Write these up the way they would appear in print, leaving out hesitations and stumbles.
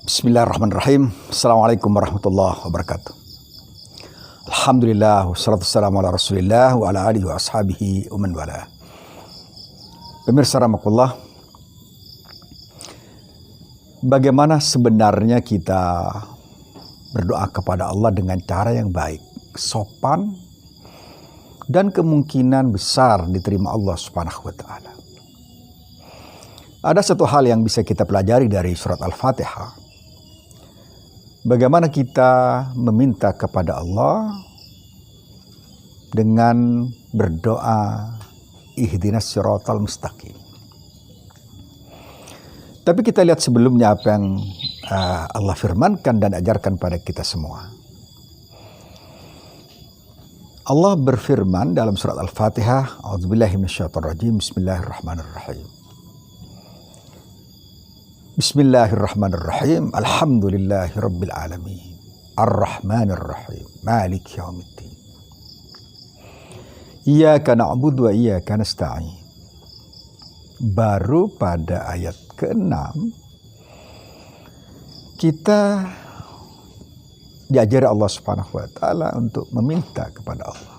Bismillahirrahmanirrahim. Assalamualaikum warahmatullahi wabarakatuh. Alhamdulillah, wassalatu wassalamu ala rasulillah wa ala alihi wa ashabihi wa man wala. Pemirsa rahmatullah, bagaimana sebenarnya kita berdoa kepada Allah dengan cara yang baik, sopan, dan kemungkinan besar diterima Allah Subhanahu wa ta'ala. Ada satu hal yang bisa kita pelajari dari surat Al-Fatihah. Bagaimana kita meminta kepada Allah dengan berdoa ihdinas siratal mustaqim. Tapi kita lihat sebelumnya apa yang Allah firmankan dan ajarkan pada kita semua. Allah berfirman dalam surat Al-Fatihah, A'udzubillahi minasyaitonirrajim, Bismillahirrahmanirrahim. Bismillahirrahmanirrahim. Alhamdulillahi rabbil alamin. Ar-Rahmanirrahim. Maliki yaumiddin. Iyyaka na'budu wa iyyaka nasta'in. Baru pada ayat ke-6 kita diajari Allah Subhanahu wa taala untuk meminta kepada Allah.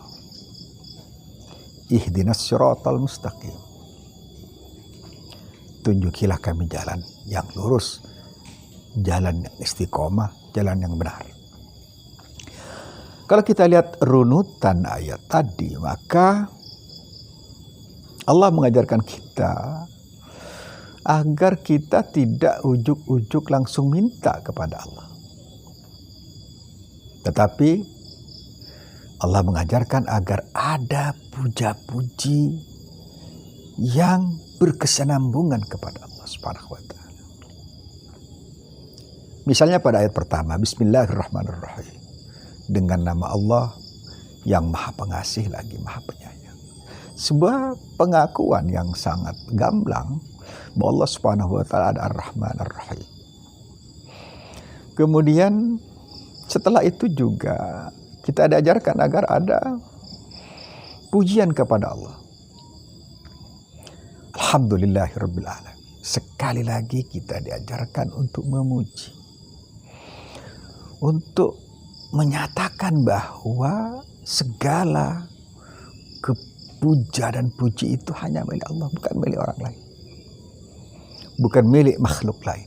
Ihdinas siratal mustaqim. Tunjukilah kami jalan yang lurus, jalan yang istiqomah, jalan yang benar. Kalau kita lihat runutan ayat tadi, maka Allah mengajarkan kita agar kita tidak ujuk-ujuk langsung minta kepada Allah. Tetapi Allah mengajarkan agar ada puja-puji yang berkesinambungan kepada Allah Subhanahu wa ta'ala. Misalnya pada ayat pertama, Bismillahirrahmanirrahim. Dengan nama Allah yang Maha Pengasih lagi Maha Penyayang. Sebuah pengakuan yang sangat gamblang bahwa Allah Subhanahu wa ta'ala ada Ar-Rahman Ar-Rahim. Kemudian setelah itu juga kita diajarkan agar ada pujian kepada Allah. Alhamdulillahirabbil alamin. Sekali lagi kita diajarkan untuk memuji. Untuk menyatakan bahwa segala kepuja dan puji itu hanya milik Allah, bukan milik orang lain. Bukan milik makhluk lain.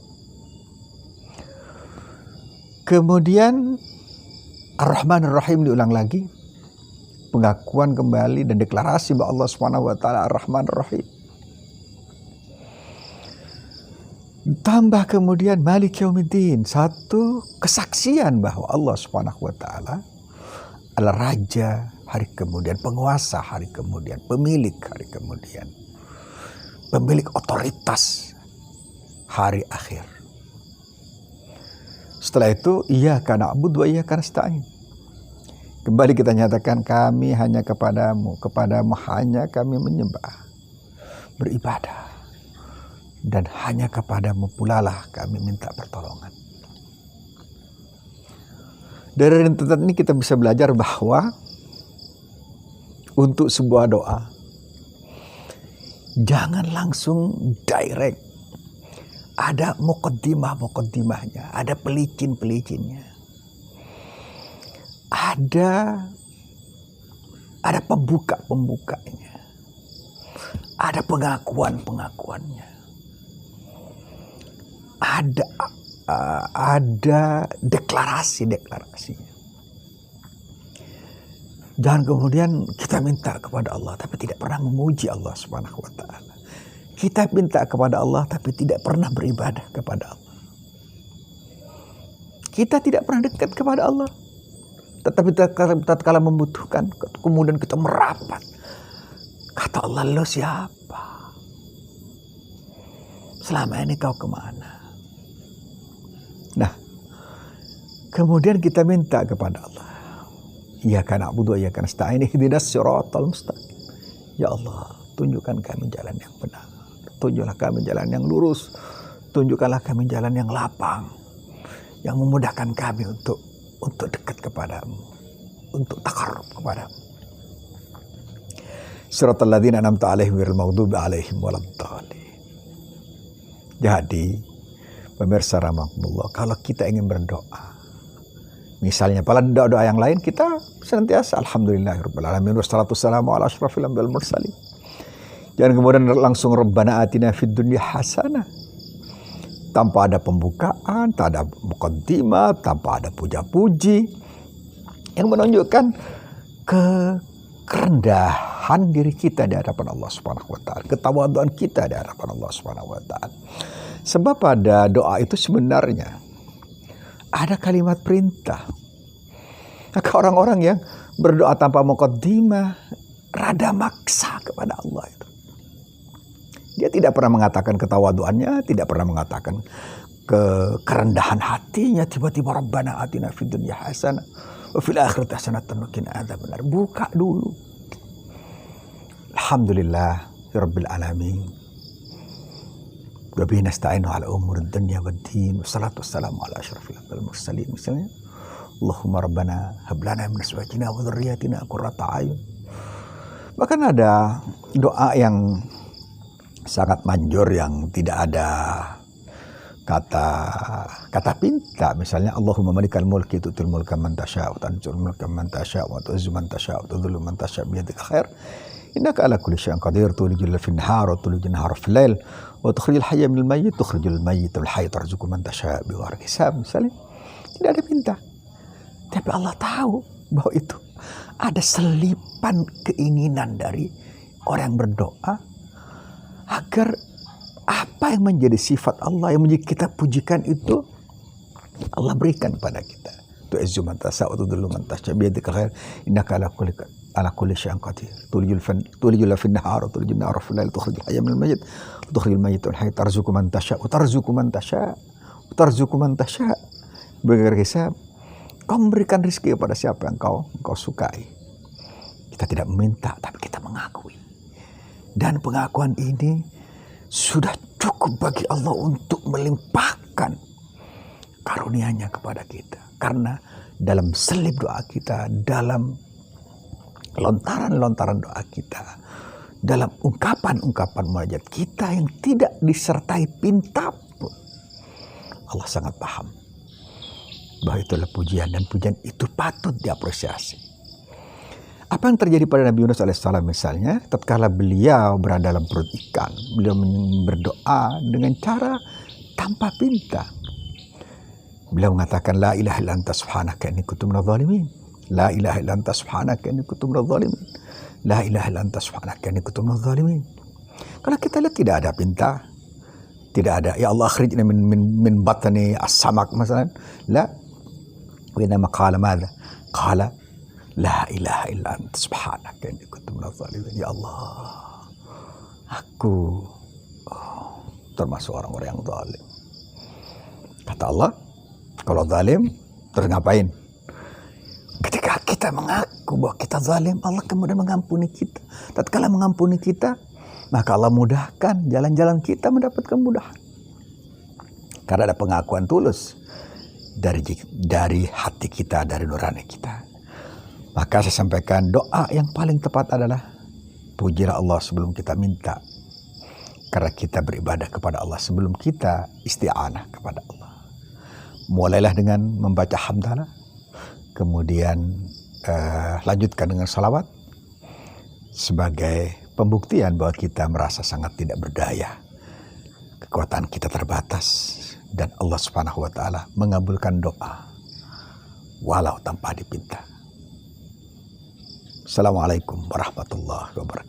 Kemudian Ar-Rahman Ar-Rahim diulang lagi. Pengakuan kembali dan deklarasi bahwa Allah Subhanahu wa taala Ar-Rahman Ar-Rahim. Tambah kemudian Maliki yaumiddin, satu kesaksian bahwa Allah Subhanahu wa taala adalah raja hari kemudian, penguasa hari kemudian, pemilik hari kemudian, pemilik otoritas hari akhir. Setelah itu, iyyaka na'budu wa iyyaka nasta'in. Kembali kita nyatakan kami hanya kepadamu hanya kami menyembah, beribadah. Dan hanya kepadamu pula lah kami minta pertolongan. Dari rentetan ini kita bisa belajar bahwa untuk sebuah doa jangan langsung direct. Ada muqaddimahnya, ada pelicin-pelicinnya. Ada pembuka-pembukanya. Ada pengakuan-pengakuannya. Ada deklarasi-deklarasinya. Jangan kemudian kita minta kepada Allah tapi tidak pernah memuji Allah Subhanahu wa ta'ala. Kita minta kepada Allah tapi tidak pernah beribadah kepada Allah. Kita tidak pernah dekat kepada Allah. Tetapi tatkala membutuhkan, kemudian kita merapat. Kata Allah, lo siapa? Selama ini kau kemana? Nah, kemudian kita minta kepada Allah. Iyyaka na'budu wa iyyaka nasta'in ihdinas siratal mustaqim. Ya Allah, tunjukkan kami jalan yang benar. Tunjuklah kami jalan yang lurus. Tunjukkanlah kami jalan yang lapang. Yang memudahkan kami untuk dekat kepadamu. Untuk taqarrub kepadamu. Siratal ladzina an'amta 'alaihim ghairil maghdubi 'alaihim waladdallin. Jadi Pemirsa rahimakumullah, kalau kita ingin berdoa, misalnya pada doa-doa yang lain, kita senantiasa alhamdulillahirabbil alamin wassalatu wassalamu ala asyrafil anbiya'i wal mursalin. Jangan kemudian langsung Rabbana atina fid dunya hasanah, tanpa ada pembukaan, tak ada muqaddimah, tanpa ada puja-puji yang menunjukkan kerendahan diri kita di hadapan Allah Subhanahu wa taala, ketawaduan kita di hadapan Allah Subhanahu wa taala. Sebab pada doa itu sebenarnya ada kalimat perintah. Maka orang-orang yang berdoa tanpa muqaddimah rada maksa kepada Allah itu. Dia tidak pernah mengatakan ketawaduannya, tidak pernah mengatakan kerendahan hatinya. Tiba-tiba Rabbana atina fid dunya hasanah wa fil akhirati hasanatan wa qina adzabannar. Buka dulu. Alhamdulillah rabbil alamin. Wa bihi nasta'inu ala umuri dunya waddin. Wassalatu wassalamu ala asyrafil anbiya'i wal mursalin. Misalnya, Allahumma rabbana hab lana min azwajina wa dzurriyyatina qurrata a'yun. Bahkan ada doa yang sangat manjur yang tidak ada kata pinta. Misalnya Allahumma malikal mulki tu'til mulka man tasya' wa tanzi'ul mulka man tasya' wa tu'izzu man tasya' wa tudhillu man tasya' bi yadikal khair innaka ala kulli syai'in qadir tulijul laila fin nahar wa tulijul nahara fil lail wa tukhrijul hayya minal mayyit tukhrijul mayyita minal hayy tarzuqu man tasya' bi ghairi hisab. Misalnya tidak ada pinta, tapi Allah tahu bahwa itu ada selipan keinginan dari orang yang berdoa agar apa yang menjadi sifat Allah yang menjadi kita pujikan itu Allah berikan kepada kita. Tu'izzu man tasya' wa tudhillu man tasya' bi yadikal khair innaka ala kulli syai'in qadir. Tulijul laila fin nahar wa tulijul nahara fil lail tukhrijul hayya minal mayyit wa tukhrijul mayyita minal hayy tarzuqu man tasya' wa tarzuqu man tasya' wa tarzuqu man tasya' bighairi hisab. Kau memberikan rezeki kepada siapa yang kau sukai. Kita tidak meminta, tapi kita mengakui. Dan pengakuan ini sudah cukup bagi Allah untuk melimpahkan karunia-Nya kepada kita. Karena dalam selip doa kita, dalam lontaran-lontaran doa kita, dalam ungkapan-ungkapan munajat kita yang tidak disertai pinta pun, Allah sangat paham bahwa itulah pujian, dan pujian itu patut diapresiasi. Apa yang terjadi pada Nabi Yunus alaihissalam misalnya, tatkala beliau berada dalam perut ikan, beliau berdoa dengan cara tanpa pinta. Beliau mengatakan, La ilaha illa anta subhanaka inni kuntu minadh dhalimin. La ilaha illa anta subhanaka inni kuntu minadh dhalimin. La ilaha illa anta subhanaka inni kuntu minadh dhalimin. Kalau kita lihat tidak ada pinta, tidak ada ya Allah akhrijna min batni as-samak masalan. La. Wa inma qala madza? Qala La ilaha illa anta subhanaka inni kuntu minadh dhalimin. Ya Allah, aku termasuk orang-orang yang zalim. Kata Allah, kalau zalim terus ngapain? Ketika kita mengaku bahwa kita zalim, Allah kemudian mengampuni kita. Tatkala mengampuni kita, maka Allah mudahkan jalan-jalan kita mendapat kemudahan. Karena ada pengakuan tulus dari hati kita, dari nurani kita. Maka saya sampaikan doa yang paling tepat adalah pujilah Allah sebelum kita minta. Karena kita beribadah kepada Allah sebelum kita isti'anah kepada Allah. Mulailah dengan membaca hamdalah, kemudian lanjutkan dengan salawat sebagai pembuktian bahwa kita merasa sangat tidak berdaya. Kekuatan kita terbatas dan Allah Subhanahu wa taala mengabulkan doa walau tanpa dipinta. Assalamualaikum warahmatullahi wabarakatuh.